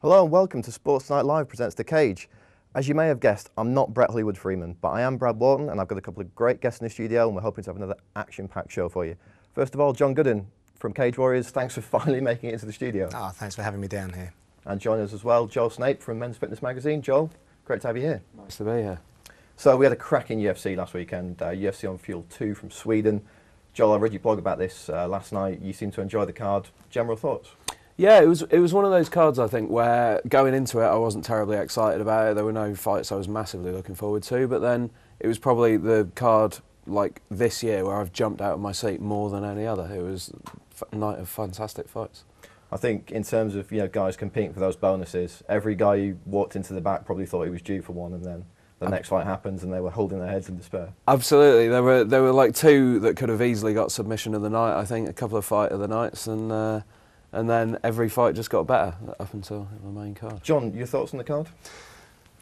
Hello and welcome to Sports Night Live presents The Cage. As you may have guessed, I'm not Bret Freeman, but I am Brad Wharton and I've got a couple of great guests in the studio and we're hoping to have another action-packed show for you. First of all, John Gooden from Cage Warriors, thanks for finally making it into the studio. Oh, thanks for having me down here. And joining us as well, Joel Snape from Men's Fitness Magazine. Joel, great to have you here. Nice to be here. So we had a cracking UFC last weekend, UFC on Fuel 2 from Sweden. Joel, I read your blog about this last night. You seem to enjoy the card. General thoughts? Yeah, it was one of those cards, I think, where going into it I wasn't terribly excited about it. There were no fights I was massively looking forward to, but then it was probably the card like this year where I've jumped out of my seat more than any other. It was a night of fantastic fights. I think in terms of guys competing for those bonuses, every guy who walked into the back probably thought he was due for one, and then the next fight happens and they were holding their heads in despair. Absolutely, there were like two that could have easily got submission of the night. I think a couple of fight of the nights, and then every fight just got better up until the main card. John, your thoughts on the card?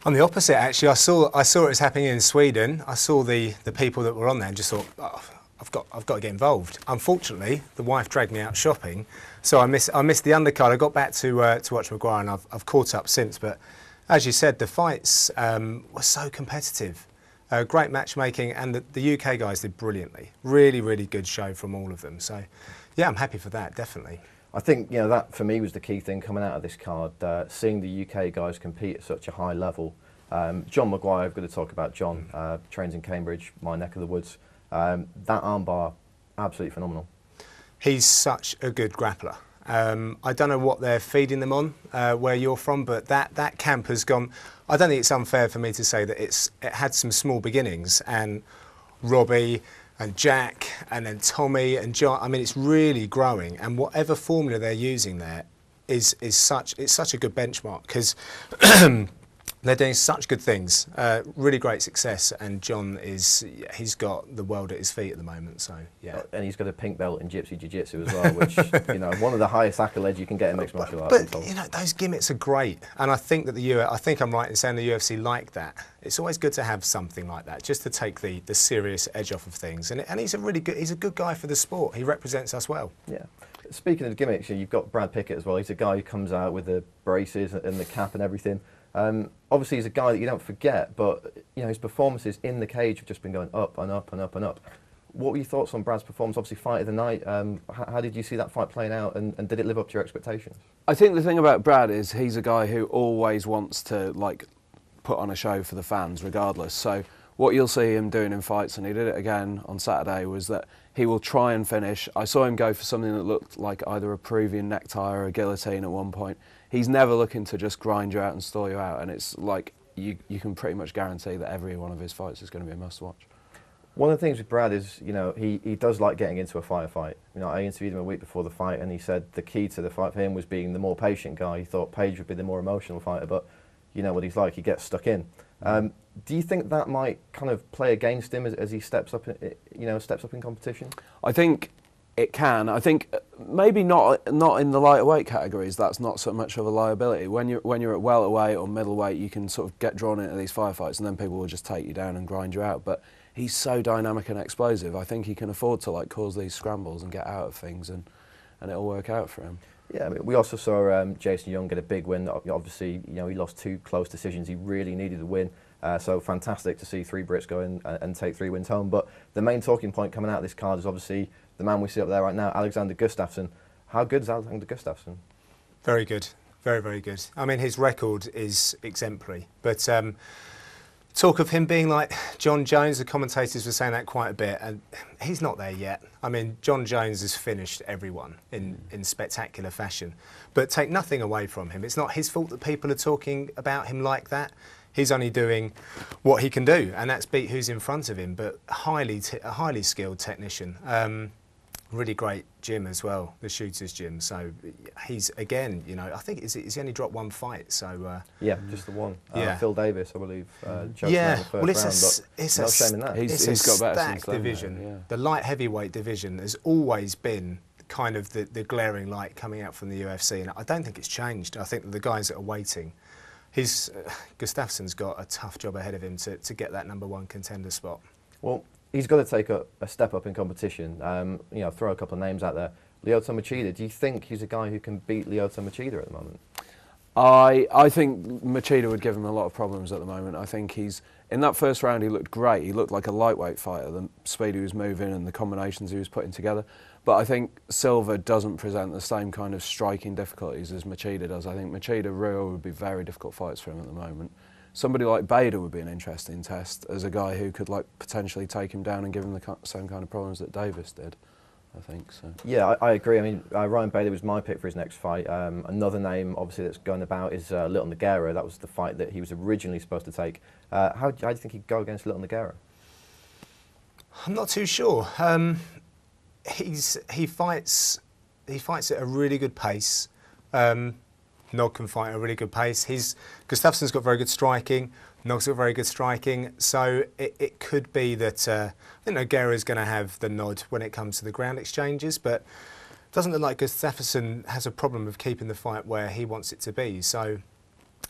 On the opposite, actually, I saw it was happening in Sweden. I saw the people that were on there and just thought, oh, I've got to get involved. Unfortunately, the wife dragged me out shopping, so I missed the undercard. I got back to watch Maguire, and I've caught up since. But as you said, the fights were so competitive. Great matchmaking, and the UK guys did brilliantly. Really, really good show from all of them. So, yeah, I'm happy for that, definitely. I think that for me was the key thing coming out of this card, seeing the UK guys compete at such a high level. John Maguire, I've got to talk about John, trains in Cambridge, my neck of the woods. That armbar, absolutely phenomenal. He's such a good grappler. I don't know what they're feeding them on where you're from, but that camp has gone. I don't think it's unfair for me to say that it had some small beginnings, and Robbie and Jack and then Tommy and John. I mean, it's really growing, and whatever formula they're using there is such a good benchmark, because they're doing such good things, really great success, and John he's got the world at his feet at the moment. So yeah, and he's got a pink belt in Gypsy Jiu-Jitsu as well, which one of the highest accolades you can get in mixed martial arts. But those gimmicks are great, and I think that I think I'm right in saying the UFC like that. It's always good to have something like that, just to take the serious edge off of things. And he's he's a good guy for the sport. He represents us well. Yeah. Speaking of gimmicks, you've got Brad Pickett as well. He's a guy who comes out with the braces and the cap and everything. Obviously, he's a guy that you don't forget, but his performances in the cage have just been going up and up and up and up. What were your thoughts on Brad's performance? Obviously, fight of the night. How did you see that fight playing out, and did it live up to your expectations? I think the thing about Brad is he's a guy who always wants to put on a show for the fans, regardless. So what you'll see him doing in fights, and he did it again on Saturday, was that he will try and finish. I saw him go for something that looked like either a Peruvian necktie or a guillotine at one point. He's never looking to just grind you out and stall you out, and it's like you can pretty much guarantee that every one of his fights is going to be a must-watch. One of the things with Brad is, he does like getting into a fight. I interviewed him a week before the fight, and he said the key to the fight for him was being the more patient guy. He thought Page would be the more emotional fighter, but you know what he's like, he gets stuck in. Do you think that might kind of play against him as he steps up in competition? I think it can. I think maybe not in the lighter weight categories. That's not so much of a liability. When you're at welterweight or middleweight, you can sort of get drawn into these firefights, and then people will just take you down and grind you out. But he's so dynamic and explosive. I think he can afford to cause these scrambles and get out of things, and it'll work out for him. Yeah, I mean, we also saw Jason Young get a big win. Obviously, he lost 2 close decisions. He really needed a win. So fantastic to see 3 Brits go in and take 3 wins home. But the main talking point coming out of this card is obviously the man we see up there right now, Alexander Gustafsson. How good is Alexander Gustafsson? Very good. Very, very good. I mean, his record is exemplary. But talk of him being like Jon Jones, the commentators were saying that quite a bit, and he's not there yet. I mean, Jon Jones has finished everyone in spectacular fashion. But take nothing away from him. It's not his fault that people are talking about him like that. He's only doing what he can do, and that's beat who's in front of him, but a highly skilled technician. Really great gym as well, the shooter's gym. So he's, again, I think he's only dropped 1 fight. So yeah, just the one. Yeah. Phil Davis, I believe. Yeah, well, it's a stacked division. Yeah. The light heavyweight division has always been kind of the glaring light coming out from the UFC, and I don't think it's changed. I think that the guys that are waiting, Gustafsson's got a tough job ahead of him to get that #1 contender spot. Well, he's got to take a step up in competition. Throw a couple of names out there. Lyoto Machida, do you think he's a guy who can beat Lyoto Machida at the moment? I think Machida would give him a lot of problems at the moment. I think in that first round he looked great. He looked like a lightweight fighter, the speed he was moving and the combinations he was putting together. But I think Silva doesn't present the same kind of striking difficulties as Machida does. I think Machida, Rio would be very difficult fights for him at the moment. Somebody like Bader would be an interesting test as a guy who could potentially take him down and give him the same kind of problems that Davis did. I think so. Yeah, I agree. I mean, Ryan Bader was my pick for his next fight. Another name, obviously, that's going about is Little Nogueira. That was the fight that he was originally supposed to take. How do you think he'd go against Little Nogueira? I'm not too sure. He fights at a really good pace. Nog can fight at a really good pace. Gustafsson's got very good striking. Nog's got very good striking. So it could be that I think Nogueira's going to have the nod when it comes to the ground exchanges, but it doesn't look like Gustafsson has a problem of keeping the fight where he wants it to be. So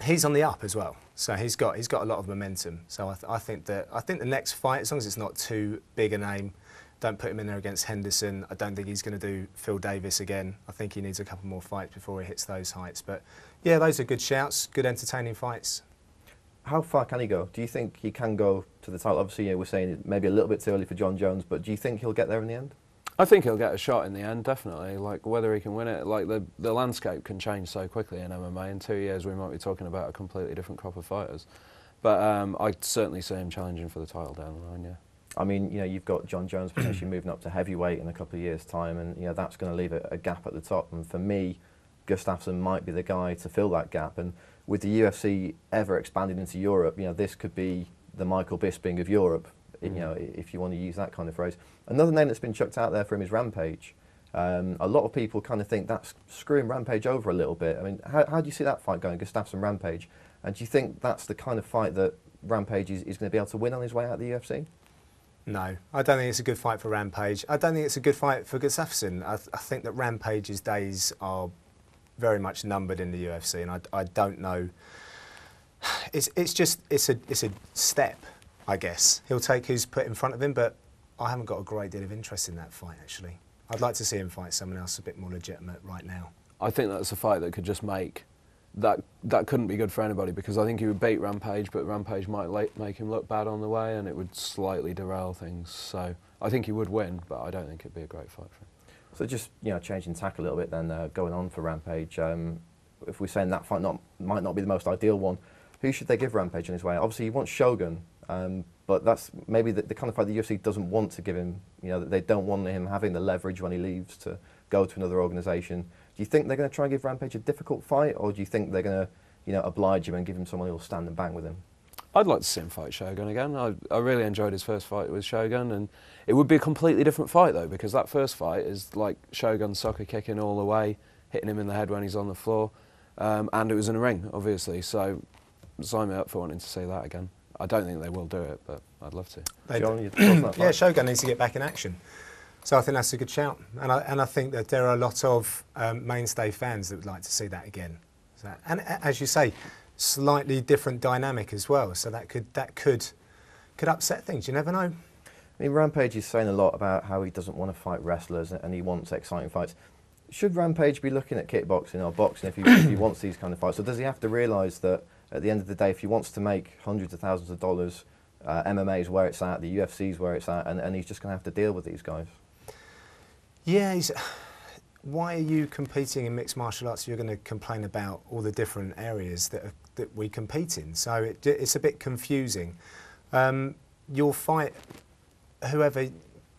he's on the up as well. So he's got a lot of momentum. So I think the next fight, as long as it's not too big a name, don't put him in there against Henderson. I don't think he's going to do Phil Davis again. I think he needs a couple more fights before he hits those heights. But yeah, those are good shouts, good entertaining fights. How far can he go? Do you think he can go to the title? Obviously, we're saying maybe a little bit too early for Jon Jones, but do you think he'll get there in the end? I think he'll get a shot in the end, definitely. Like, whether he can win it, like the landscape can change so quickly in MMA. In 2 years, we might be talking about a completely different crop of fighters. But I certainly see him challenging for the title down the line, yeah. I mean, you've got Jon Jones potentially moving up to heavyweight in a couple of years' time, and that's going to leave a gap at the top. And for me, Gustafsson might be the guy to fill that gap. And with the UFC ever expanding into Europe, this could be the Michael Bisping of Europe, if you want to use that kind of phrase. Another name that's been chucked out there for him is Rampage. A lot of people kind of think that's screwing Rampage over a little bit. I mean, how do you see that fight going, Gustafsson-Rampage? And do you think that's the kind of fight that Rampage is going to be able to win on his way out of the UFC? No, I don't think it's a good fight for Rampage. I don't think it's a good fight for Gustafsson. I think that Rampage's days are very much numbered in the UFC, and I don't know. It's a step, I guess. He'll take who's put in front of him, but I haven't got a great deal of interest in that fight, actually. I'd like to see him fight someone else a bit more legitimate right now. I think that's a fight that could just make that couldn't be good for anybody, because I think he would beat Rampage, but Rampage might make him look bad on the way, and it would slightly derail things. So I think he would win, but I don't think it'd be a great fight for him. So just changing tack a little bit then, going on for Rampage. If we're saying that fight might not be the most ideal one, who should they give Rampage on his way? Obviously, he wants Shogun, but that's maybe the kind of fight the UFC doesn't want to give him. They don't want him having the leverage when he leaves to go to another organisation. Do you think they're going to try and give Rampage a difficult fight, or do you think they're going to oblige him and give him someone who'll stand and bang with him? I'd like to see him fight Shogun again. I really enjoyed his first fight with Shogun, and it would be a completely different fight though, because that first fight is like Shogun soccer kicking all the way, hitting him in the head when he's on the floor, and it was in a ring, obviously. So sign me up for wanting to see that again. I don't think they will do it, but I'd love to. John, yeah, Shogun needs to get back in action. So I think that's a good shout, and I think that there are a lot of mainstay fans that would like to see that again. So, and as you say, slightly different dynamic as well. So that could upset things. You never know. I mean, Rampage is saying a lot about how he doesn't want to fight wrestlers and he wants exciting fights. Should Rampage be looking at kickboxing or boxing if he wants these kind of fights? Or does he have to realise that at the end of the day, if he wants to make hundreds of thousands of dollars, MMA is where it's at, the UFC is where it's at, and he's just going to have to deal with these guys? Yeah, why are you competing in mixed martial arts if you're going to complain about all the different areas that we compete in? So it's a bit confusing. You'll fight whoever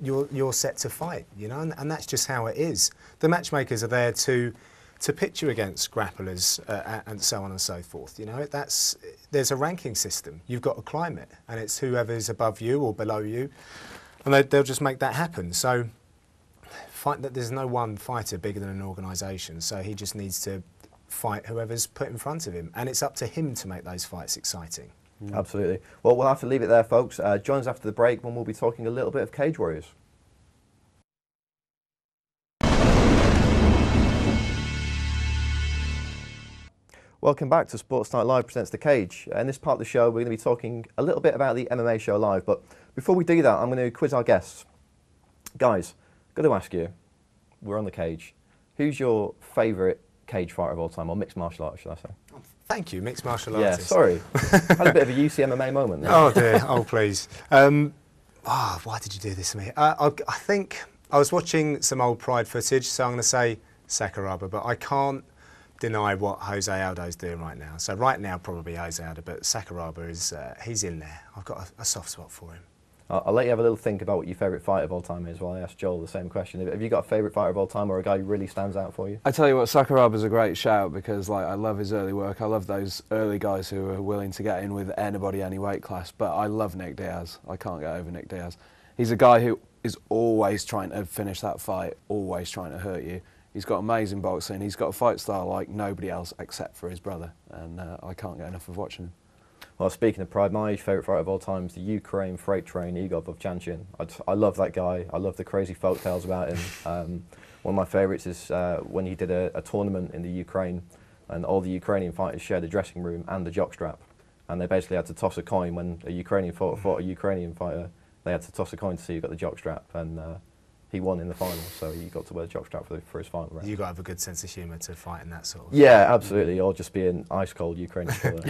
you're set to fight, and that's just how it is. The matchmakers are there to pitch you against grapplers and so on and so forth. There's a ranking system. You've got to climb it, and it's whoever's above you or below you, and they'll just make that happen. So there's no one fighter bigger than an organisation, so he just needs to fight whoever's put in front of him, and it's up to him to make those fights exciting. Absolutely. Well, we'll have to leave it there, folks. Join us after the break when we'll be talking a little bit of Cage Warriors. Welcome back to Sports Night Live presents The Cage. In this part of the show, we're going to be talking a little bit about the MMA Show Live, but before we do that, I'm going to quiz our guests. Guys, got to ask you, we're on The Cage. Who's your favourite cage fighter of all time, or mixed martial artist, should I say? Thank you, mixed martial Yeah, artist. sorry. Had a bit of a UC MMA moment there. Oh dear, oh please. Why did you do this to me? I think I was watching some old Pride footage, so I'm going to say Sakuraba, but I can't deny what Jose Aldo's doing right now. So right now probably Jose Aldo, but Sakuraba is, he's in there. I've got a soft spot for him. I'll let you have a little think about what your favourite fight of all time is while I ask Joel the same question. Have you got a favourite fighter of all time, or a guy who really stands out for you? I tell you what, Sakuraba's a great shout because like I love his early work. I love those early guys who are willing to get in with anybody, any weight class. But I love Nick Diaz. I can't get over Nick Diaz. He's a guy who is always trying to finish that fight, always trying to hurt you. He's got amazing boxing. He's got a fight style like nobody else except for his brother, and I can't get enough of watching him. Well, speaking of Pride, my favourite fighter of all time is the Ukraine freight train, Igor Vovchanchin. I love that guy. I love the crazy folk tales about him. One of my favourites is when he did a tournament in the Ukraine, and all the Ukrainian fighters shared a dressing room and the jockstrap. And they basically had to toss a coin when a Ukrainian fought a Ukrainian fighter. They had to toss a coin to see who got the jockstrap, and he won in the final, so he got to wear the jockstrap for his final round. You've got to have a good sense of humour to fight in that sort of... Yeah, absolutely, or just be an ice-cold Ukrainian killer.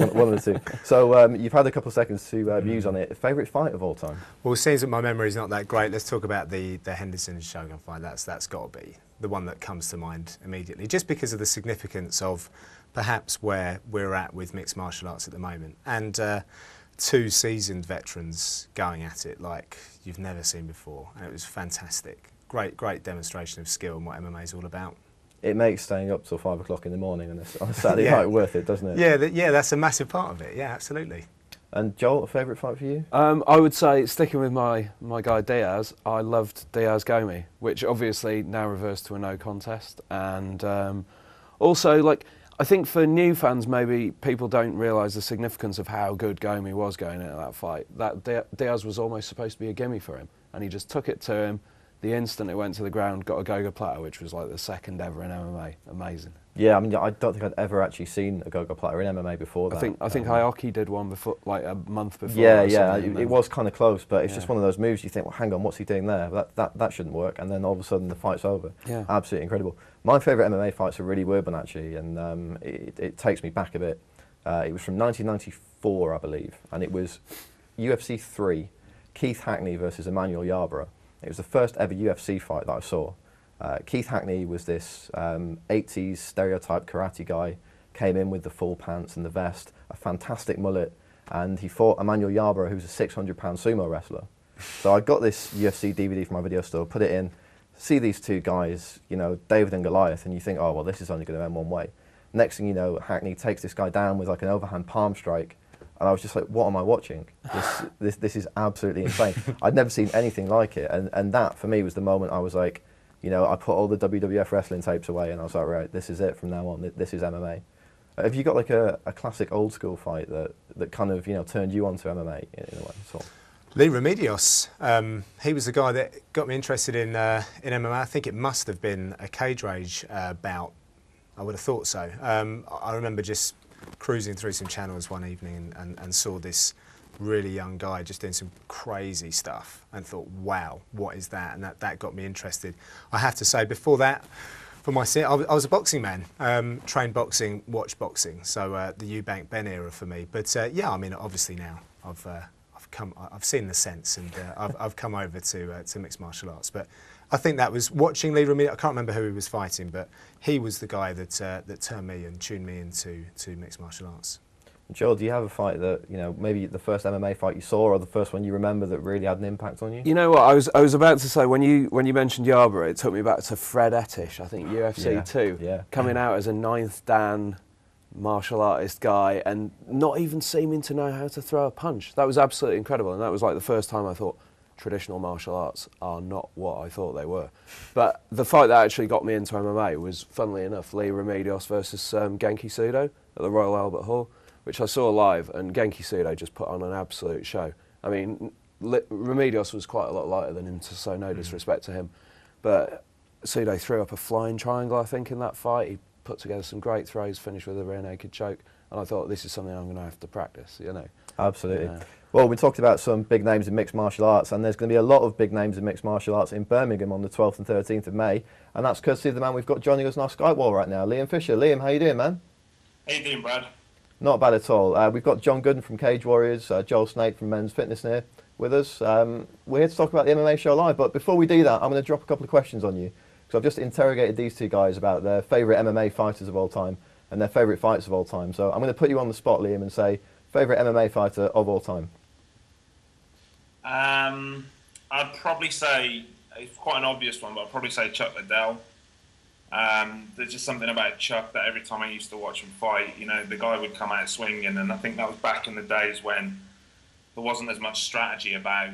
one of the two. So you've had a couple of seconds to muse on it. Favourite fight of all time? Well, it seems that my memory is not that great. Let's talk about the Henderson and Shogun fight. That's got to be the one that comes to mind immediately, just because of the significance of perhaps where we're at with mixed martial arts at the moment. And two seasoned veterans going at it like you've never seen before, and it was fantastic. Great demonstration of skill and what MMA is all about. It makes staying up till 5 o'clock in the morning on a Saturday night worth it, doesn't it? Yeah, that's a massive part of it. Yeah, absolutely. And Joel, a favourite fight for you? I would say, sticking with my guy Diaz, I loved Diaz-Gomi, which obviously now reversed to a no contest, and also like. I think for new fans, maybe people don't realise the significance of how good Gomi was going into that fight. That Diaz was almost supposed to be a gimme for him, and he just took it to him. The instant it went to the ground, got a Goga platter, which was like the second ever in MMA. Amazing. Yeah, I mean, I don't think I'd ever actually seen a Goga platter in MMA before that. I think Aoki did one before, like a month before. Yeah, it was kind of close, but it's just one of those moves you think, well, hang on, what's he doing there? That shouldn't work, and then all of a sudden the fight's over. Yeah. Absolutely incredible. My favourite MMA fight's a really weird one, actually, and it takes me back a bit. It was from 1994, I believe, and it was UFC 3, Keith Hackney versus Emmanuel Yarborough. It was the first ever UFC fight that I saw. Keith Hackney was this 80s stereotype karate guy, came in with the full pants and the vest, a fantastic mullet, and he fought Emmanuel Yarborough, who's a 600-pound sumo wrestler. So I got this UFC DVD from my video store, put it in, see these two guys, you know, David and Goliath, and you think, oh, well, this is only going to end one way. Next thing you know, Hackney takes this guy down with like an overhand palm strike, and I was just like, what am I watching? This is absolutely insane. I'd never seen anything like it, and that, for me, was the moment I was like, you know, I put all the WWF wrestling tapes away, and I was like, right, this is it from now on, this is MMA. Have you got like a classic old school fight that kind of, you know, turned you on to MMA in a way? So. Lee Remedios, he was the guy that got me interested in MMA. I think it must have been a cage rage bout. I would have thought so. I remember just cruising through some channels one evening and saw this really young guy just doing some crazy stuff and thought, wow, what is that? And that got me interested. I have to say, before that, for my I was a boxing man, trained boxing, watched boxing, so the Eubank Ben era for me. But yeah, I mean, obviously now I've seen the sense, and I've come over to mixed martial arts. But I think that was watching Lee Remedios. I can't remember who he was fighting, but he was the guy that turned me and tuned me into mixed martial arts. Joel, do you have a fight that, you know, maybe the first MMA fight you saw, or the first one you remember that really had an impact on you? You know what, I was about to say, when you mentioned Yarborough, it took me back to Fred Ettish, I think UFC 2, coming out as a 9th Dan martial artist guy and not even seeming to know how to throw a punch. That was absolutely incredible, and that was like the first time I thought traditional martial arts are not what I thought they were. But the fight that actually got me into MMA was, funnily enough, Lee Remedios versus Genki Sudo at the Royal Albert Hall, which I saw live, and Genki Sudo just put on an absolute show. I mean, Remedios was quite a lot lighter than him, so no disrespect to him, but Sudo threw up a flying triangle, I think, in that fight. He put together some great throws, finished with a rear naked choke, and I thought, this is something I'm going to have to practice, you know. Absolutely. Well, we talked about some big names in mixed martial arts, and there's going to be a lot of big names in mixed martial arts in Birmingham on the 12th and 13th of May, and that's courtesy of the man we've got joining us on our Skype wall right now, Liam Fisher. Liam, how you doing, man? How you doing, Brad? Not bad at all. We've got John Gooden from Cage Warriors, Joel Snape from Men's Fitness here with us. We're here to talk about the MMA Show Live, but before we do that, I'm going to drop a couple of questions on you, because I've just interrogated these two guys about their favourite MMA fighters of all time and their favourite fights of all time. So I'm going to put you on the spot, Liam, and say, favourite MMA fighter of all time? I'd probably say, it's quite an obvious one, but I'd probably say Chuck Liddell. There's just something about Chuck that every time I used to watch him fight, you know, the guy would come out swinging, and I think that was back in the days when there wasn't as much strategy about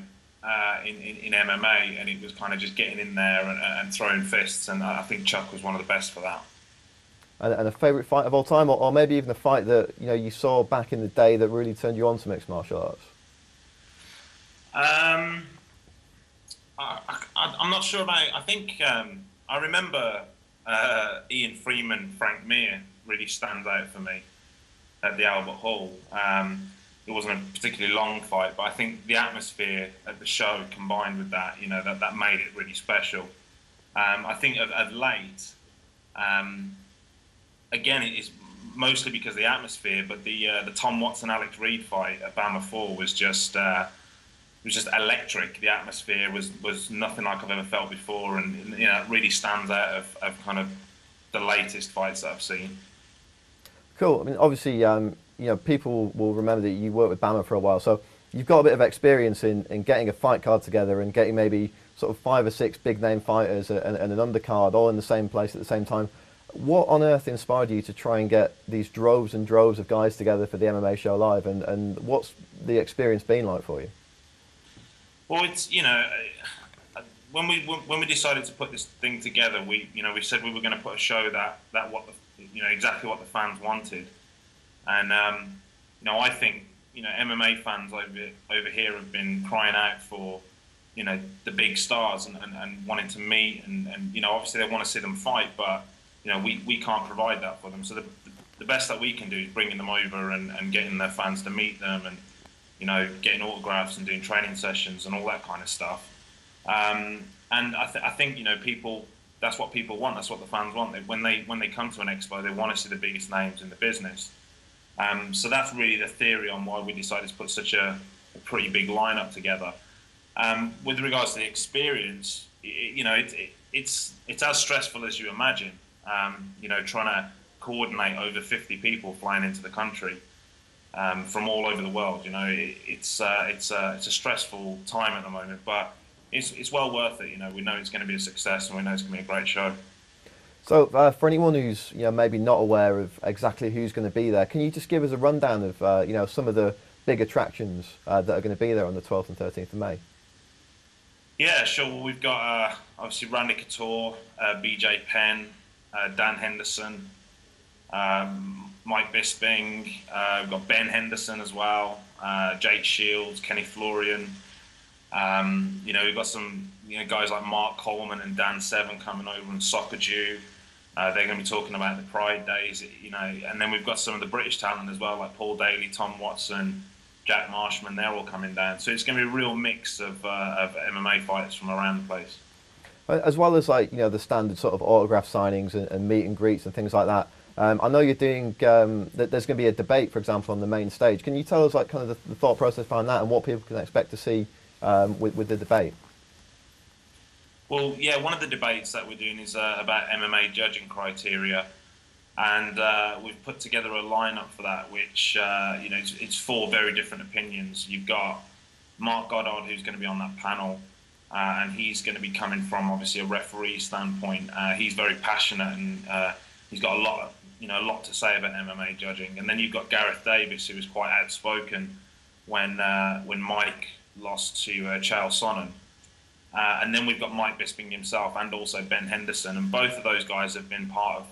in MMA, and it was kind of just getting in there and throwing fists, and I think Chuck was one of the best for that. And a favourite fight of all time, or maybe even a fight that you saw back in the day that really turned you on to mixed martial arts? I'm not sure about. I think I remember Ian Freeman, Frank Mir really stands out for me at the Albert Hall. It wasn't a particularly long fight, but I think the atmosphere at the show combined with that, that made it really special. I think of late, again, it is mostly because of the atmosphere, but the Tom Watson Alex Reed fight at Bama 4 was just electric. The atmosphere was nothing like I've ever felt before, and it really stands out of kind of the latest fights that I've seen. Cool. I mean, obviously, people will remember that you worked with Bama for a while, so you've got a bit of experience in getting a fight card together and getting maybe sort of 5 or 6 big name fighters and an undercard all in the same place at the same time. What on earth inspired you to try and get these droves and droves of guys together for the MMA Show Live, and what's the experience been like for you? Well, it's when we decided to put this thing together, we said we were going to put a show that exactly what the fans wanted, and I think MMA fans over here have been crying out for the big stars and wanting to meet, and obviously they want to see them fight, but we can't provide that for them. So the best that we can do is bringing them over and getting their fans to meet them, and getting autographs and doing training sessions and all that kind of stuff. And I think people, that's what people want. That's what the fans want. When they come to an expo, they want to see the biggest names in the business. So that's really the theory on why we decided to put such a pretty big lineup together. With regards to the experience, it's as stressful as you imagine. Trying to coordinate over 50 people flying into the country. From all over the world, it's a stressful time at the moment, but it's well worth it. We know it's going to be a success, and we know it's going to be a great show. So, for anyone who's maybe not aware of exactly who's going to be there, can you just give us a rundown of some of the big attractions that are going to be there on the 12th and 13th of May? Yeah, sure. Well, we've got obviously Randy Couture, BJ Penn, Dan Henderson. Mike Bisping, we've got Ben Henderson as well, Jake Shields, Kenny Florian. We've got some guys like Mark Coleman and Dan Severn coming over, and Soccer Jew. They're going to be talking about the Pride Days, and then we've got some of the British talent as well, like Paul Daly, Tom Watson, Jack Marshman. They're all coming down. So it's going to be a real mix of MMA fighters from around the place. As well as the standard sort of autograph signings and meet and greets and things like that. I know you're doing, there's going to be a debate, for example, on the main stage. Can you tell us kind of the thought process behind that and what people can expect to see with the debate? Well, yeah, one of the debates that we're doing is about MMA judging criteria, and we've put together a lineup for that, which, it's 4 very different opinions. You've got Mark Goddard, who's going to be on that panel, and he's going to be coming from, obviously, a referee standpoint. He's very passionate, and he's got a lot to say about MMA judging. And then you've got Gareth Davis, who was quite outspoken when Mike lost to Chael Sonnen. And then we've got Mike Bisping himself and also Ben Henderson. And both of those guys have been part of,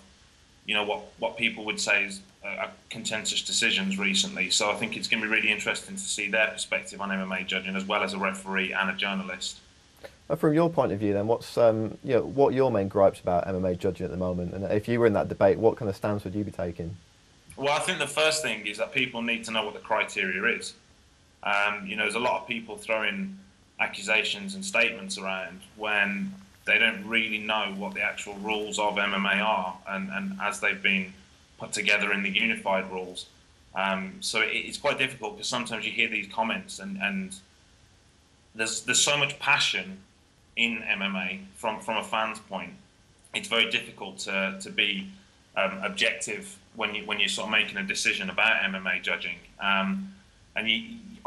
what people would say is contentious decisions recently. So I think it's going to be really interesting to see their perspective on MMA judging, as well as a referee and a journalist. From your point of view, then, what's what are your main gripes about MMA judging at the moment? And if you were in that debate, what kind of stance would you be taking? Well, I think the first thing is that people need to know what the criteria is. There's a lot of people throwing accusations and statements around when they don't really know what the actual rules of MMA are, and as they've been put together in the unified rules. So it's quite difficult, because sometimes you hear these comments and there's so much passion in MMA from a fan's point. It's very difficult to be objective when you're sort of making a decision about MMA judging.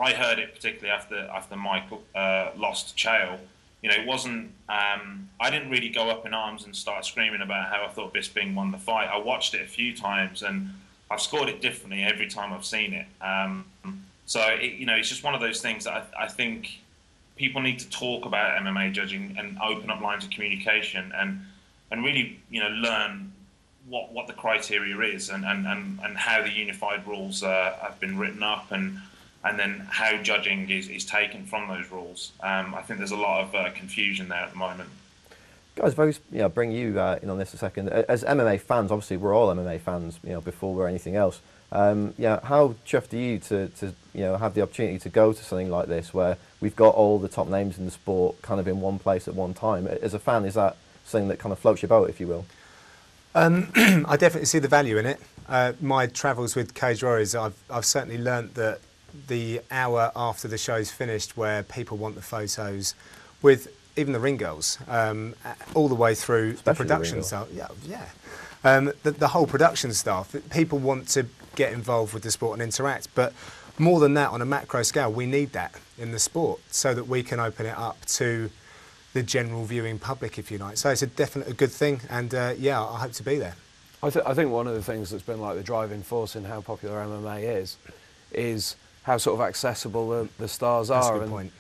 I heard it particularly after Mike lost Chael. It wasn't. I didn't really go up in arms and start screaming about how I thought Bisping won the fight. I watched it a few times, and I've scored it differently every time I've seen it. It's just one of those things that I think people need to talk about MMA judging and open up lines of communication and really learn what the criteria is and how the unified rules have been written up and then how judging is taken from those rules. I think there's a lot of confusion there at the moment. Guys, if I bring you in on this a second. As MMA fans, obviously we're all MMA fans, before we're anything else. How chuffed are you to have the opportunity to go to something like this, where we've got all the top names in the sport kind of in one place at one time? As a fan, is that something that kind of floats your boat, if you will? I definitely see the value in it. My travels with Cage Warriors, I've certainly learnt that the hour after the show's finished, where people want the photos with even the ring girls, all the way through the production staff. The whole production staff. People want to get involved with the sport and interact, but more than that, on a macro scale, we need that in the sport so that we can open it up to the general viewing public, if you like. So it's a definitely a good thing, and I hope to be there. I think one of the things that's been like the driving force in how popular MMA is how sort of accessible the stars are. That's a good point.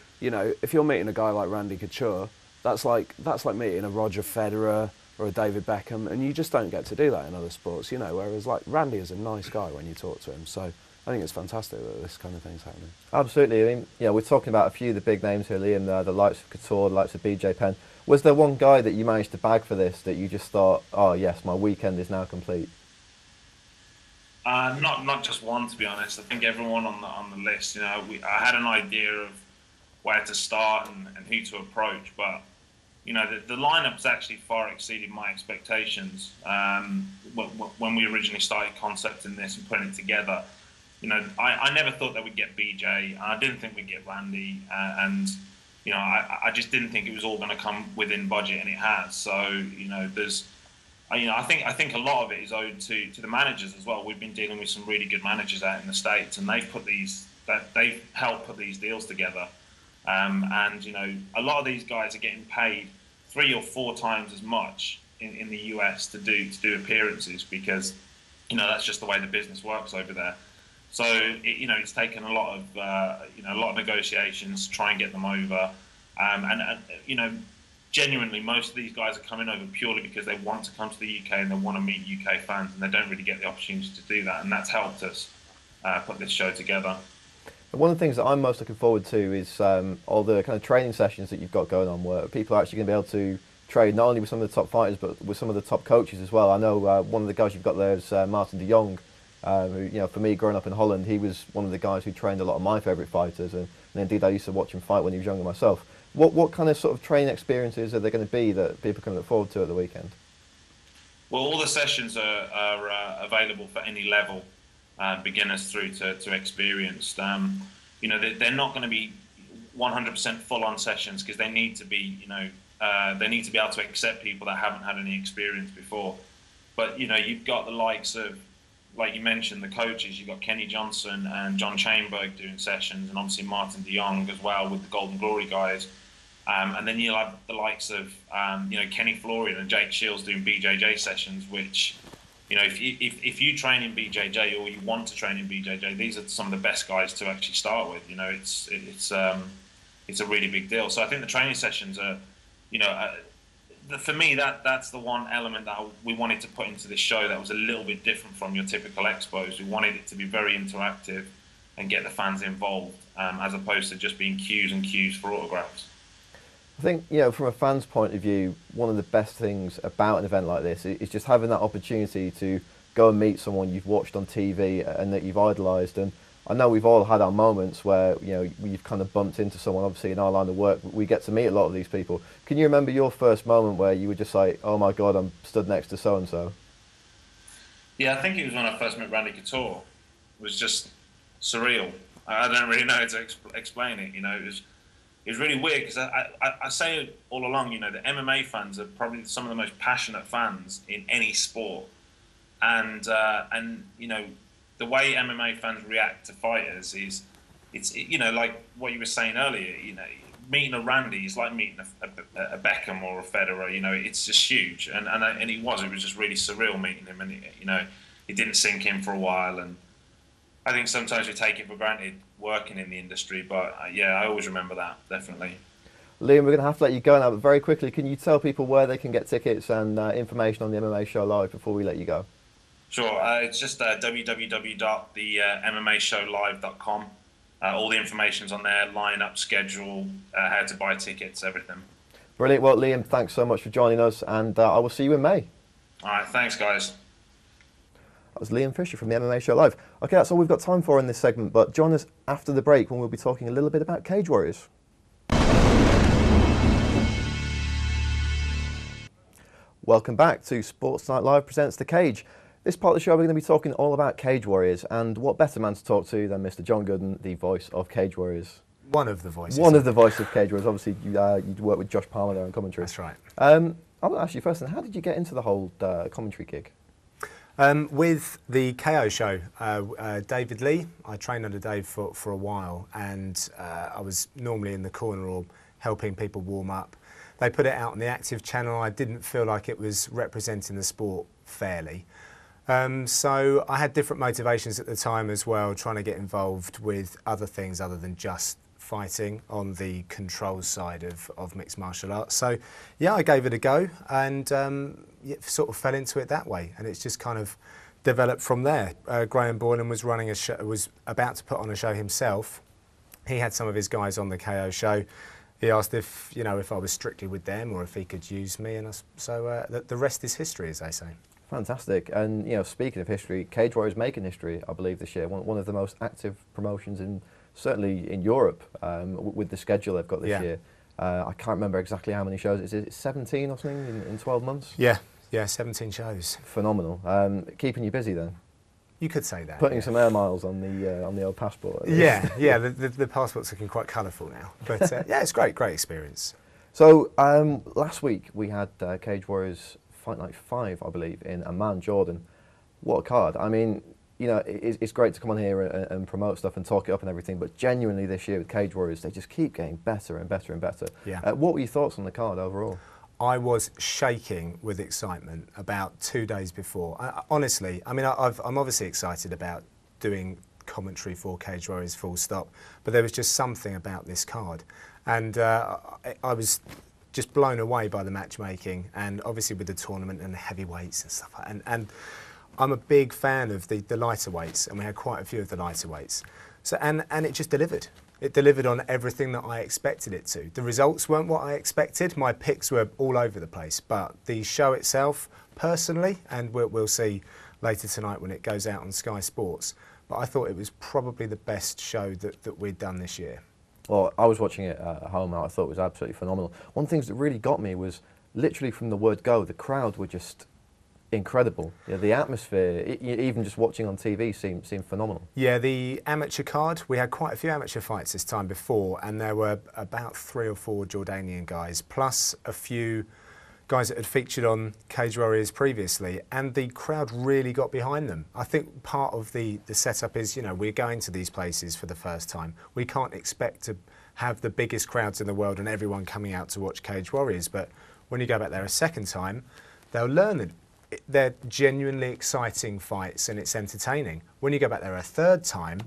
If you're meeting a guy like Randy Couture, that's like meeting a Roger Federer or a David Beckham, and you just don't get to do that in other sports, whereas like Randy is a nice guy when you talk to him. So I think it's fantastic that this kind of thing's happening. Absolutely. I mean, we're talking about a few of the big names here, Liam, the likes of Couture, the likes of BJ Penn. Was there one guy that you managed to bag for this that you just thought, oh yes, my weekend is now complete? Not just one, to be honest. I think everyone on the list. I had an idea of where to start and who to approach, but the lineup's actually far exceeded my expectations. When we originally started concepting this and putting it together, I never thought that we'd get BJ. I didn't think we'd get Randy, I just didn't think it was all going to come within budget, and it has. So there's. I think a lot of it is owed to the managers as well. We've been dealing with some really good managers out in the States, and they've helped put these deals together. A lot of these guys are getting paid 3 or 4 times as much in the US to do appearances, because that's just the way the business works over there. So it's taken a lot of negotiations to try and get them over, genuinely, most of these guys are coming over purely because they want to come to the UK and they want to meet UK fans, and they don't really get the opportunity to do that, and that's helped us put this show together. One of the things that I'm most looking forward to is all the kind of training sessions that you've got going on, where people are actually going to be able to train not only with some of the top fighters but with some of the top coaches as well. I know one of the guys you've got there is Martin de Jong, who, for me, growing up in Holland, he was one of the guys who trained a lot of my favourite fighters, and indeed I used to watch him fight when he was younger myself. What kind of sort of training experiences are there going to be that people can look forward to at the weekend? Well, all the sessions are available for any level, beginners through to experienced. They're not going to be 100% full-on sessions, because they need to be, they need to be able to accept people that haven't had any experience before. But you've got the likes of, like you mentioned, the coaches. You've got Kenny Johnson and John Chainberg doing sessions, and obviously Martin de Jong as well with the Golden Glory guys. And then you'll have the likes of Kenny Florian and Jake Shields doing BJJ sessions, which if you train in BJJ or you want to train in BJJ, these are some of the best guys to actually start with. It's a really big deal. So I think the training sessions are, for me, that's the one element that we wanted to put into this show that was a little bit different from your typical expos. We wanted it to be very interactive and get the fans involved, as opposed to just being queues and queues for autographs. I think, from a fan's point of view, one of the best things about an event like this is just having that opportunity to go and meet someone you've watched on TV and that you've idolised. And I know we've all had our moments where, you know, we've kind of bumped into someone. Obviously, in our line of work, we get to meet a lot of these people. Can you remember your first moment where you were just like, oh my God, I'm stood next to so-and-so? Yeah, I think it was when I first met Randy Couture. It was just surreal. I don't really know how to explain it. You know, it was really weird because I say all along, you know, the MMA fans are probably some of the most passionate fans in any sport, and you know, the way MMA fans react to fighters is, you know, like what you were saying earlier. You know, meeting a Randy is like meeting a Beckham or a Federer. You know, it's just huge, and it was just really surreal meeting him, and you know, it didn't sink in for a while, and I think sometimes we take it for granted working in the industry, but yeah, I always remember that, definitely. Liam, we're going to have to let you go now, but very quickly, can you tell people where they can get tickets and information on the MMA Show Live before we let you go? Sure, it's just www.themmasshowlive.com. All the information's on there, line-up, schedule, how to buy tickets, everything. Brilliant. Well, Liam, thanks so much for joining us, and I will see you in May. All right, thanks, guys. That was Liam Fisher from the MMA Show Live. Okay, that's all we've got time for in this segment, but join us after the break when we'll be talking a little bit about Cage Warriors. Welcome back to Sports Night Live presents The Cage. This part of the show we're going to be talking all about Cage Warriors, and what better man to talk to than Mr. John Gooden, the voice of Cage Warriors. One of the voices. One of the voices of Cage Warriors. Obviously, you work with Josh Palmer there on commentary. That's right. I want to ask you first, how did you get into the whole commentary gig? With the KO show, David Lee, I trained under Dave for a while, and I was normally in the corner or helping people warm up. They put it out on the Active channel. I didn't feel like it was representing the sport fairly. So I had different motivations at the time as well, trying to get involved with other things other than just fighting on the control side of mixed martial arts. So yeah, I gave it a go, and sort of fell into it that way, and it's just kind of developed from there. Graham Boylan was running a show, was about to put on a show himself. He had some of his guys on the KO show. He asked if, you know, if I was strictly with them or if he could use me, and so the rest is history, as they say. Fantastic. And, you know, speaking of history, Cage Warriors making history, I believe, this year. One of the most active promotions certainly in Europe, with the schedule they've got this year. I can't remember exactly how many shows. Is it 17 or something in 12 months? Yeah, 17 shows. Phenomenal. Keeping you busy then? You could say that. Putting some air miles on the old passport. Yeah, the passport's looking quite colourful now. But yeah, it's great experience. So last week we had Cage Warriors Fight Night 5, I believe, in Amman, Jordan. What a card. I mean, you know, it's great to come on here and promote stuff and talk it up and everything, but genuinely this year with Cage Warriors, they just keep getting better and better and better. Yeah. What were your thoughts on the card overall? I was shaking with excitement about 2 days before. Honestly, I mean, I'm obviously excited about doing commentary for Cage Warriors full stop, but there was just something about this card. And I was just blown away by the matchmaking, and obviously with the tournament and the heavyweights and stuff. And I'm a big fan of the lighter weights, and we had quite a few of the lighter weights. So, and it just delivered. It delivered on everything that I expected it to. The results weren't what I expected. My picks were all over the place, but the show itself, personally, and we'll see later tonight when it goes out on Sky Sports, but I thought it was probably the best show that we'd done this year. Well, I was watching it at home and I thought it was absolutely phenomenal. One of the things that really got me was literally from the word go, the crowd were just incredible. Yeah, the atmosphere, even just watching on TV, seemed phenomenal. Yeah, the amateur card, we had quite a few amateur fights this time before, and there were about 3 or 4 Jordanian guys, plus a few guys that had featured on Cage Warriors previously, and the crowd really got behind them. I think part of the setup is, you know, we're going to these places for the first time. We can't expect to have the biggest crowds in the world and everyone coming out to watch Cage Warriors, but when you go back there a second time, they'll learn that they're genuinely exciting fights and it's entertaining. When you go back there a third time,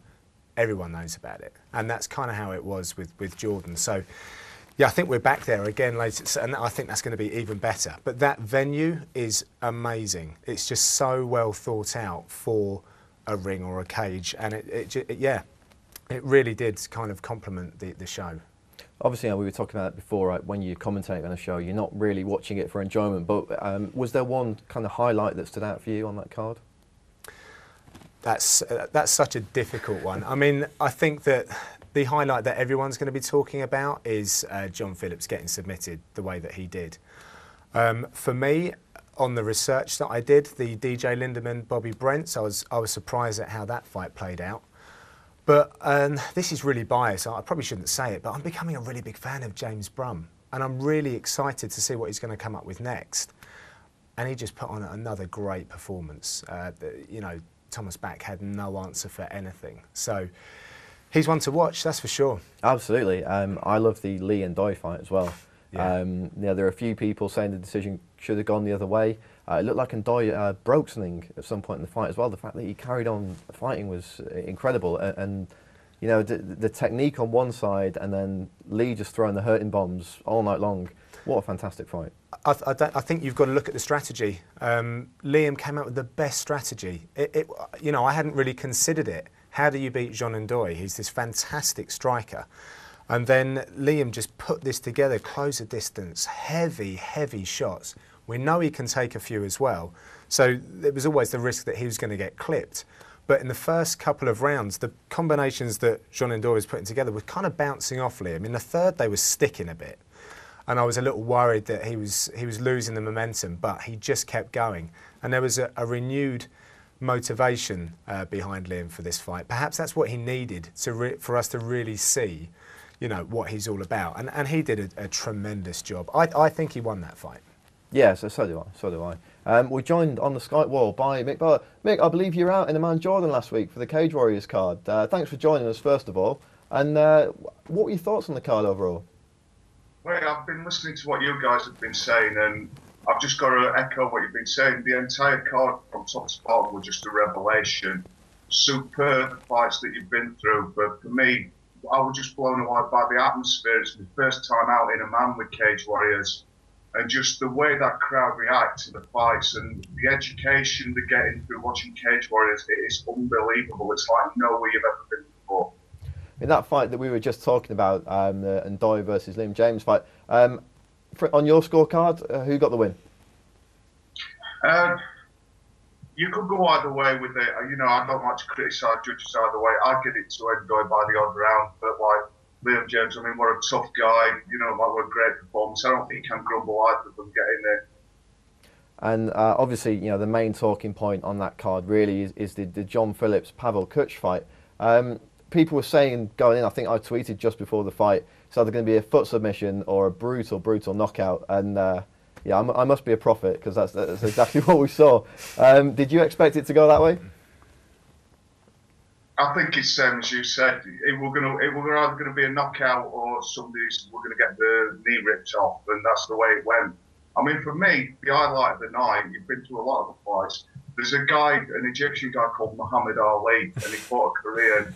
everyone knows about it. And that's kind of how it was with Jordan. So, yeah, I think we're back there again later, and I think that's going to be even better. But that venue is amazing. It's just so well thought out for a ring or a cage, and it really did kind of complement the show. Obviously, we were talking about it before, right? When you're commentating on a show, you're not really watching it for enjoyment, but was there one kind of highlight that stood out for you on that card? That's such a difficult one. I mean, I think that the highlight that everyone's going to be talking about is John Phillips getting submitted the way that he did. For me, on the research that I did, the DJ Lindemann, Bobby Brents, I was surprised at how that fight played out. But this is really biased. I probably shouldn't say it, but I'm becoming a really big fan of James Brum, and I'm really excited to see what he's going to come up with next. And he just put on another great performance. You know, Thomas Bach had no answer for anything. So he's one to watch, that's for sure. Absolutely. I love the Lee and Doi fight as well. Yeah. You know, there are a few people saying the decision should have gone the other way. It looked like Ndoye broke something at some point in the fight as well. The fact that he carried on fighting was incredible. And you know, the technique on one side and then Lee just throwing the hurting bombs all night long. What a fantastic fight. I think you've got to look at the strategy. Liam came out with the best strategy. You know, I hadn't really considered it. How do you beat Jon Ndoye? He's this fantastic striker. And then Liam just put this together, close the distance, heavy, heavy shots. We know he can take a few as well. So there was always the risk that he was going to get clipped. But in the first couple of rounds, the combinations that Jon Ndoye was putting together were kind of bouncing off Liam. In the third, they were sticking a bit. And I was a little worried that he was losing the momentum, but he just kept going. And there was a renewed motivation behind Liam for this fight. Perhaps that's what he needed for us to really see, you know, what he's all about. And he did a tremendous job. I think he won that fight. Yeah, so do I. So do I. We're joined on the Skype wall by Mick Bower. Mick, I believe you were out in Amman, Jordan last week for the Cage Warriors card. Thanks for joining us, first of all. And what were your thoughts on the card overall? Well, I've been listening to what you guys have been saying, and I've just got to echo what you've been saying. The entire card from top to bottom was just a revelation. Superb fights that you've been through, but for me, I was just blown away by the atmosphere. It's my first time out in Amman with Cage Warriors, and just the way that crowd react to the fights and the education they're getting through watching Cage Warriors, it is unbelievable. It's like nowhere you've ever been before. In that fight that we were just talking about, the Ndoye versus Liam James fight, on your scorecard, who got the win? You could go either way with it. You know, I don't like to criticise judges either way. I'd get it to Ndoye by the odd round, but like Liam James, I mean, what a tough guy. You know, like what a great performance. I don't think he can grumble either of them getting there. And obviously, you know, the main talking point on that card really is the John Phillips Pavel Kuch fight. People were saying going in, I think I tweeted just before the fight, it's either going to be a foot submission or a brutal knockout. And yeah, I must be a prophet because that's exactly what we saw. Did you expect it to go that way? I think it's same as you said. It was either going to be a knockout or we're going to get the knee ripped off, and that's the way it went. I mean, for me, the highlight of the night, you've been to a lot of the fights. There's a guy, an Egyptian guy called Muhammad Ali, and he fought a Korean.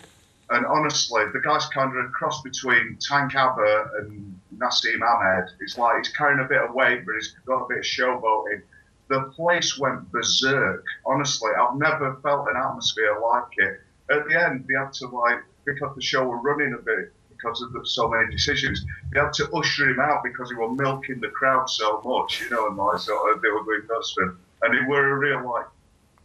And honestly, the guy's kind of a cross between Tank Abba and Nassim Ahmed. It's like he's carrying a bit of weight, but he's got a bit of showboating. The place went berserk. Honestly, I've never felt an atmosphere like it. At the end, they had to, like, because the show were running a bit because of so many decisions, they had to usher him out because he was milking the crowd so much, you know, and like, so they were going nuts for him. And it were a real,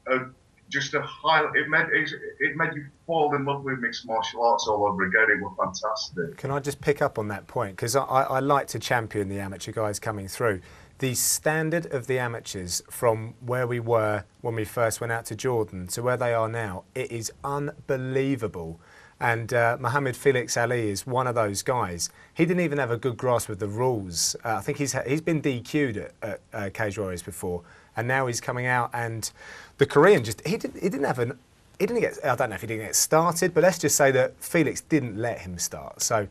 like, just a high. It made you fall in love with mixed martial arts all over again. It was fantastic. Can I just pick up on that point? Because I like to champion the amateur guys coming through. The standard of the amateurs from where we were when we first went out to Jordan to where they are now, it is unbelievable. And Muhammad Felix Ali is one of those guys. He didn't even have a good grasp of the rules. I think he's been DQ'd at Cage Warriors before, and now he's coming out. And the Korean I don't know if he didn't get started, but let's just say that Felix didn't let him start. So,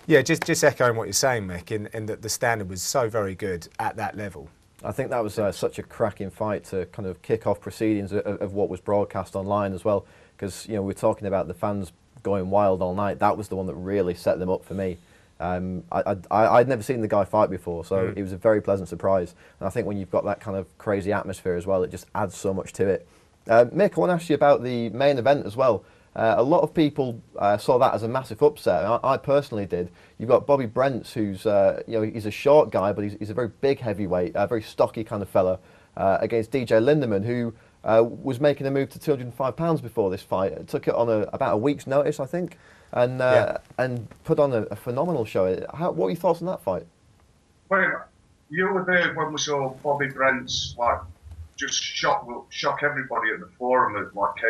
yeah, just echoing what you're saying, Mick, in that the standard was so very good at that level. I think that was such a cracking fight to kind of kick off proceedings of what was broadcast online as well, because, you know, we're talking about the fans going wild all night. That was the one that really set them up for me. I'd never seen the guy fight before, so it was a very pleasant surprise. And I think when you've got that kind of crazy atmosphere as well, it just adds so much to it. Mick, I want to ask you about the main event as well. A lot of people saw that as a massive upset. I personally did. You've got Bobby Brents, who's you know, he's a short guy, but he's a very big heavyweight, a very stocky kind of fella, against DJ Lindemann, who was making a move to £205 before this fight. It took it on about a week's notice, I think, and put on a phenomenal show. What were your thoughts on that fight? Well, you were there when we saw Bobby Brent's just shock everybody at the forum at last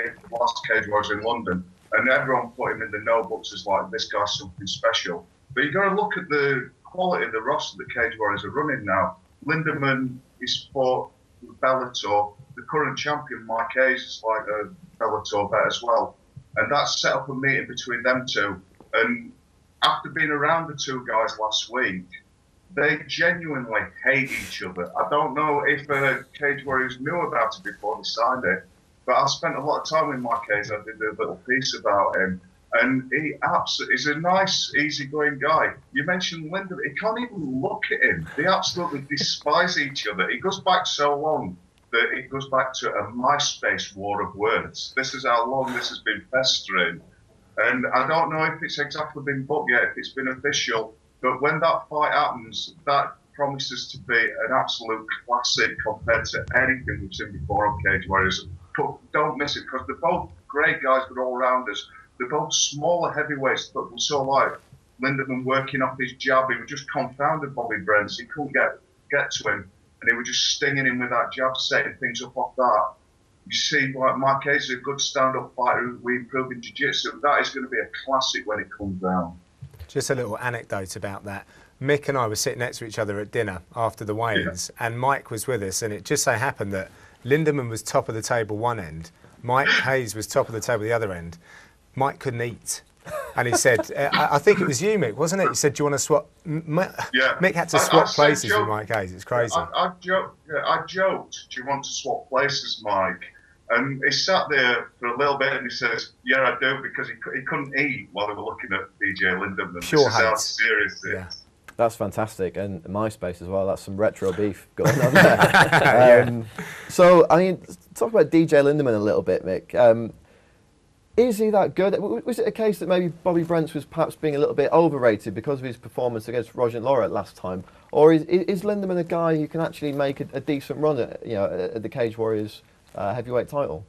Cage Warriors in London, and everyone put him in the notebooks as like, this guy's something special. But you got to look at the quality of the roster that Cage Warriors are running now. Lindemann is fought with Bellator. The current champion, Mike Hayes, is like a Bellator vet as well, and that's set up a meeting between them two. And after being around the two guys last week, they genuinely hate each other. I don't know if Cage Warriors knew about it before they signed it, but I spent a lot of time with Mike Hayes. I did a little piece about him, and he's a nice, easygoing guy. You mentioned Linda, he can't even look at him. They absolutely despise each other. It goes back so long that it goes back to a MySpace war of words. This is how long this has been festering. And I don't know if it's exactly been booked yet, if it's been official, but when that fight happens, that promises to be an absolute classic compared to anything we've seen before on Cage Warriors. But don't miss it, because they're both great guys, but all-rounders. They're both smaller heavyweights, but we saw like Lindemann working off his jab. He was just confounded Bobby Brent. He couldn't get to him, and he was just stinging him with that jab, setting things up off that. You see, like Mike Hayes is a good stand-up fighter who we improved in jiu-jitsu. That is going to be a classic when it comes down. Just a little anecdote about that. Mick and I were sitting next to each other at dinner after the weigh-ins, and Mike was with us, and it just so happened that Lindemann was top of the table one end, Mike Hayes was top of the table the other end. Mike couldn't eat. And he said, I think it was you, Mick, wasn't it? He said, do you want to swap? Mick had to swap places with Mike Hayes. It's crazy. I joked, do you want to swap places, Mike? And he sat there for a little bit and he says, yeah, I do, because he couldn't eat while they were looking at DJ Lindemann. Pure this is how serious it is. That's fantastic. And MySpace as well, that's some retro beef going on there. So, I mean, talk about DJ Lindemann a little bit, Mick. Is he that good? Was it a case that maybe Bobby Brent was perhaps being a little bit overrated because of his performance against Roger Lauret last time? Or is Lindemann a guy who can actually make a decent run at the Cage Warriors heavyweight title?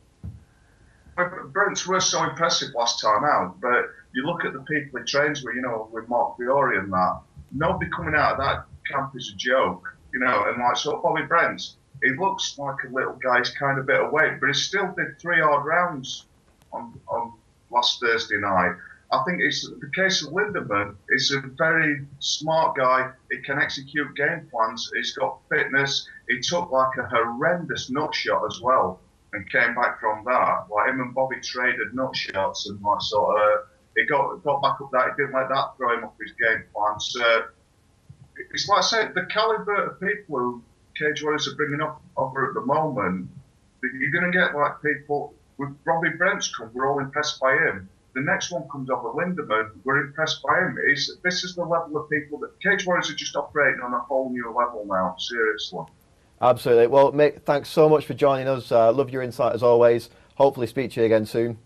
Brents was so impressive last time out, but you look at the people he trains with, with Mark Fiore and that, nobody coming out of that camp is a joke, and like, so Bobby Brent, he looks like a little guy, he's kind of a bit of weight, but he still did 3 hard rounds on last Thursday night. I think it's the case of Lindemann. He's a very smart guy. He can execute game plans. He's got fitness. He took like a horrendous nut shot as well and came back from that. Like him and Bobby traded nut shots and like sort of he got back up that. He didn't let that throw him off his game plans. It's like I said, the caliber of people who Cage Warriors are bringing up over at the moment. You're going to get like people with Bobby Brent's come. We're all impressed by him. The next one comes off of Lindemann. We're impressed by him. This is the level of people that Cage Warriors are just operating on a whole new level now. Seriously. Absolutely. Well, Mick, thanks so much for joining us. Love your insight as always. Hopefully speak to you again soon.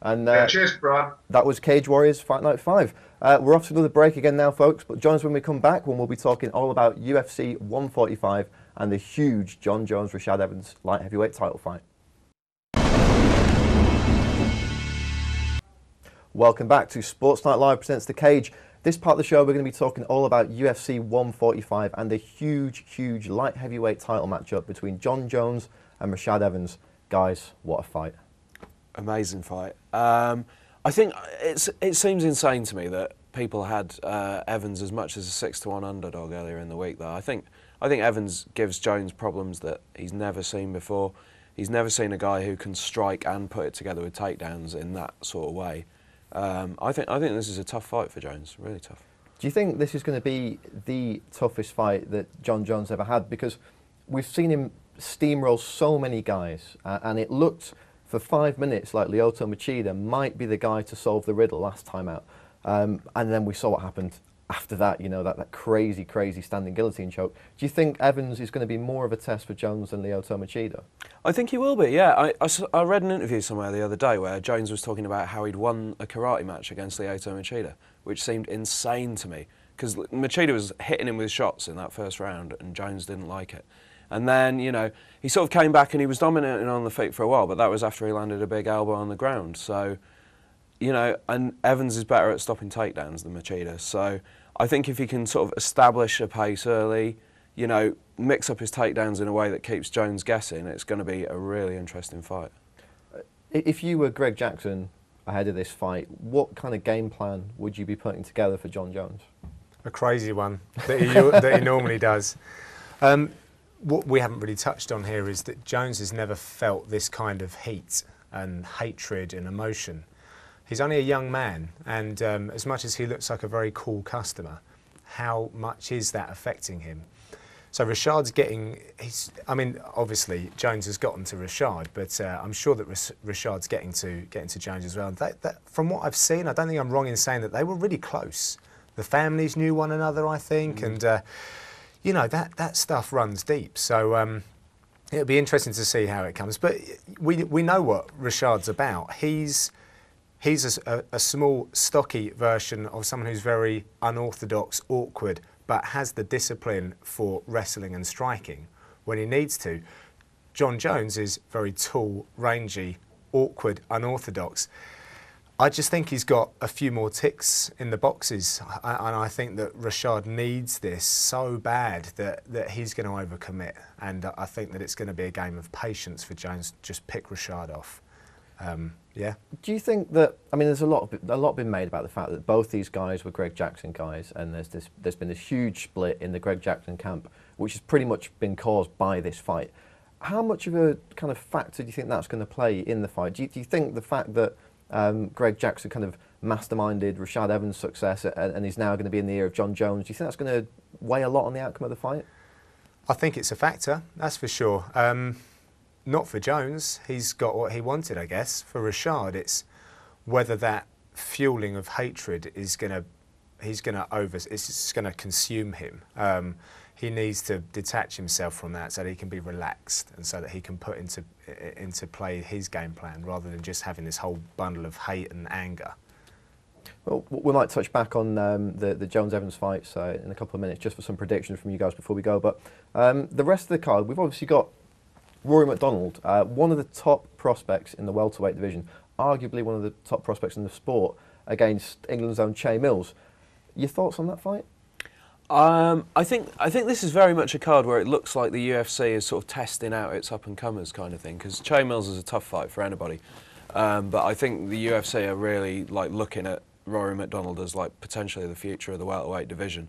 And cheers, Brad. That was Cage Warriors Fight Night 5. We're off to another break again now, folks. But join us when we come back, when we'll be talking all about UFC 145 and the huge Jon Jones Rashad Evans light heavyweight title fight. Welcome back to Sports Night Live presents The Cage. This part of the show we're going to be talking all about UFC 145 and the huge light heavyweight title matchup between Jon Jones and Rashad Evans. Guys, what a fight. Amazing fight. I think it seems insane to me that people had Evans as much as a 6-1 underdog earlier in the week though. I think Evans gives Jones problems that he's never seen before. He's never seen a guy who can strike and put it together with takedowns in that sort of way. I think this is a tough fight for Jones, really tough. Do you think this is going to be the toughest fight that Jon Jones ever had? Because we've seen him steamroll so many guys, and it looked for 5 minutes like Lyoto Machida might be the guy to solve the riddle last time out. And then we saw what happened after that, that crazy standing guillotine choke. Do you think Evans is going to be more of a test for Jones than Lyoto Machida? I think he will be, yeah. I read an interview somewhere the other day where Jones was talking about how he'd won a karate match against Lyoto Machida, which seemed insane to me, because Machida was hitting him with shots in that first round and Jones didn't like it. And then, you know, he sort of came back and he was dominating on the feet for a while, but that was after he landed a big elbow on the ground. So, you know, and Evans is better at stopping takedowns than Machida. So I think if he can sort of establish a pace early, you know, mix up his takedowns in a way that keeps Jones guessing, it's going to be a really interesting fight. If you were Greg Jackson ahead of this fight, what kind of game plan would you be putting together for Jon Jones? A crazy one that he normally does. What we haven't really touched on here is that Jones has never felt this kind of heat and hatred and emotion. He's only a young man, and as much as he looks like a very cool customer, how much is that affecting him? So Rashad's I mean, obviously Jones has gotten to Rashad, but I'm sure that Rashad's getting to Jones as well. And from what I've seen, I don't think I'm wrong in saying that they were really close. The families knew one another, I think, and you know, that stuff runs deep. So it'll be interesting to see how it comes. But we know what Rashad's about. He's a small, stocky version of someone who's very unorthodox, awkward, but has the discipline for wrestling and striking when he needs to. Jon Jones is very tall, rangy, awkward, unorthodox. I just think he's got a few more ticks in the boxes, and I think that Rashad needs this so bad that he's going to overcommit, and I think that it's going to be a game of patience for Jones. Just pick Rashad off. Yeah. Do you think that, I mean, there's a lot been made about the fact that both these guys were Greg Jackson guys, and there's been this huge split in the Greg Jackson camp, which has pretty much been caused by this fight. How much of a kind of factor do you think that's going to play in the fight? Do you think the fact that Greg Jackson kind of masterminded Rashad Evans' success and is now going to be in the ear of Jon Jones, do you think that's going to weigh a lot on the outcome of the fight? I think it's a factor, that's for sure. Not for Jones, he's got what he wanted, I guess. For Rashad, it's whether that fueling of hatred is it's just gonna consume him. He needs to detach himself from that so that he can be relaxed and so that he can put into play his game plan rather than just having this whole bundle of hate and anger. Well, we might touch back on the Jones-Evans fights in a couple of minutes just for some predictions from you guys before we go. But the rest of the card, we've obviously got Rory MacDonald, one of the top prospects in the welterweight division, arguably one of the top prospects in the sport, against England's own Che Mills. Your thoughts on that fight? I think this is very much a card where it looks like the UFC is sort of testing out its up-and-comers kind of thing, because Che Mills is a tough fight for anybody. But I think the UFC are really like looking at Rory MacDonald as like potentially the future of the welterweight division.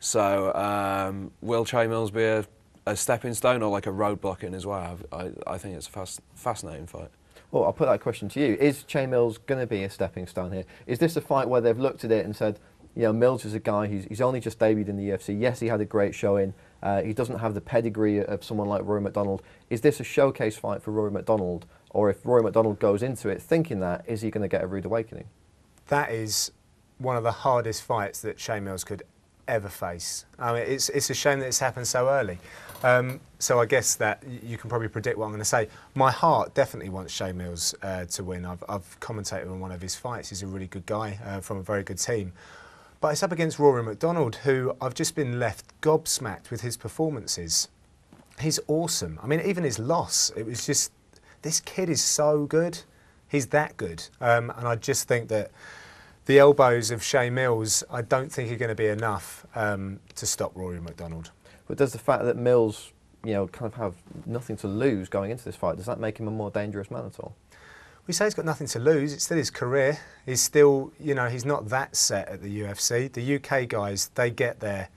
So will Che Mills be a stepping stone or like a roadblock in his way? I think it's a fascinating fight. Well, I'll put that question to you. Is Che Mills going to be a stepping stone here? Is this a fight where they've looked at it and said, you know, Mills is a guy, he's only just debuted in the UFC. Yes, he had a great showing. He doesn't have the pedigree of someone like Rory MacDonald. Is this a showcase fight for Rory MacDonald? Or if Rory MacDonald goes into it thinking that, is he going to get a rude awakening? That is one of the hardest fights that Che Mills could ever face. I mean, it's a shame that it's happened so early. So I guess that you can probably predict what I'm going to say. My heart definitely wants Che Mills to win. I've commentated on one of his fights. He's a really good guy from a very good team. But it's up against Rory MacDonald, who I've just been left gobsmacked with his performances. He's awesome. I mean, even his loss, it was just, this kid is so good. He's that good. And I just think that the elbows of Che Mills, I don't think are going to be enough to stop Rory MacDonald. But does the fact that Mills, you know, kind of have nothing to lose going into this fight, does that make him a more dangerous man at all? We say he's got nothing to lose. It's still his career. He's still, you know, he's not that set at the UFC. The UK guys, they get their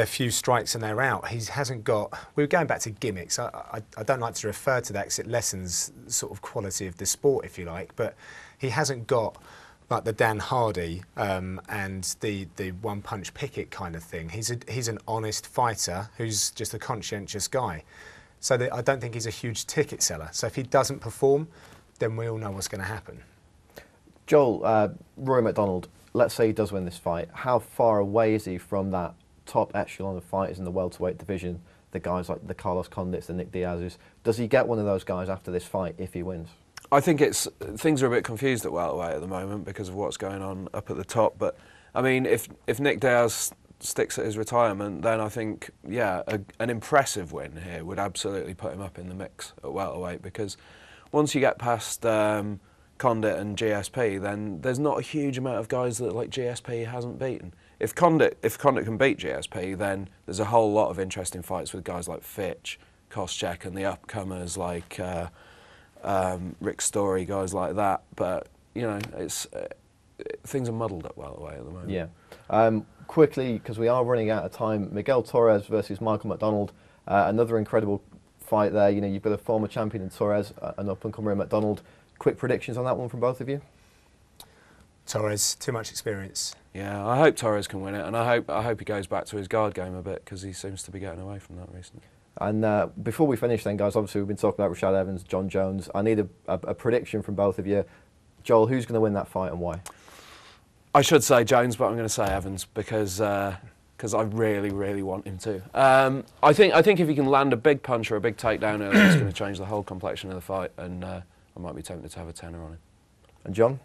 few strikes and they're out. He hasn't got. We were going back to gimmicks. I don't like to refer to that because it lessens the sort of quality of the sport, if you like. But he hasn't got like the Dan Hardy and the one-punch Pickett kind of thing. He's an honest fighter who's just a conscientious guy. So I don't think he's a huge ticket seller. So if he doesn't perform, then we all know what's going to happen. Joel, Rory MacDonald, let's say he does win this fight. How far away is he from that top echelon of fighters in the welterweight division, the guys like the Carlos Condits, the Nick Diaz's? Does he get one of those guys after this fight if he wins? I think things are a bit confused at welterweight at the moment because of what's going on up at the top. But I mean, if Nick Diaz sticks at his retirement, then I think, yeah, an impressive win here would absolutely put him up in the mix at welterweight, because once you get past Condit and GSP, then there's not a huge amount of guys that like GSP hasn't beaten. If Condit can beat GSP, then there's a whole lot of interesting fights with guys like Fitch, Koscheck, and the upcomers like Rick Story, guys like that. But you know, it's things are muddled at welterweight at the moment. Yeah. Quickly, because we are running out of time, Miguel Torres versus Michael McDonald, another incredible fight there. You know, you've got a former champion in Torres, an up-and-comer in McDonald. Quick predictions on that one from both of you? Torres, too much experience. Yeah, I hope Torres can win it, and I hope he goes back to his guard game a bit, because he seems to be getting away from that recently. And before we finish then, guys, obviously we've been talking about Rashad Evans, Jon Jones. I need a prediction from both of you. Joel, who's going to win that fight and why? I should say Jones, but I'm going to say Evans, because I really, really want him to. I think if he can land a big punch or a big takedown early, it's going to change the whole complexion of the fight, and I might be tempted to have a tenner on him. And John?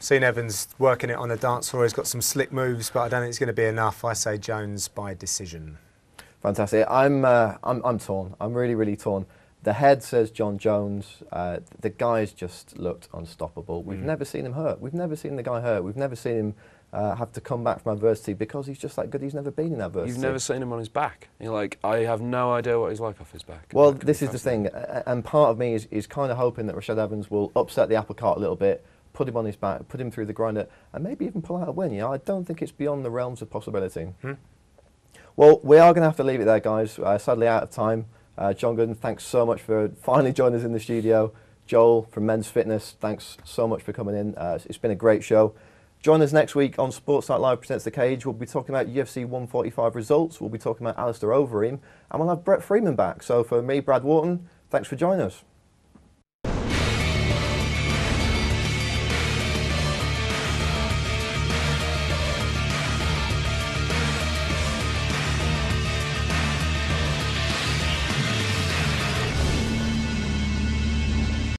Seen Evans working it on the dance floor. He's got some slick moves, but I don't think it's going to be enough. I say Jones by decision. Fantastic. I'm torn. I'm really, really torn. The head says Jon Jones. The guy's just looked unstoppable. We've never seen him hurt. We've never seen the guy hurt. We've never seen him have to come back from adversity, because he's just that good. He's never been in adversity. You've never seen him on his back. You're like, I have no idea what he's like off his back. Well, this is the thing, and part of me is kind of hoping that Rashad Evans will upset the apple cart a little bit, put him on his back, put him through the grinder, and maybe even pull out a win. You know, I don't think it's beyond the realms of possibility. Well, we are going to have to leave it there, guys. Sadly, out of time. John Gooden, thanks so much for finally joining us in the studio. Joel from Men's Fitness, thanks so much for coming in. It's been a great show. Join us next week on Sports Night Live Presents The Cage. We'll be talking about UFC 145 results. We'll be talking about Alistair Overeem. And we'll have Bret Freeman back. So for me, Brad Wharton, thanks for joining us.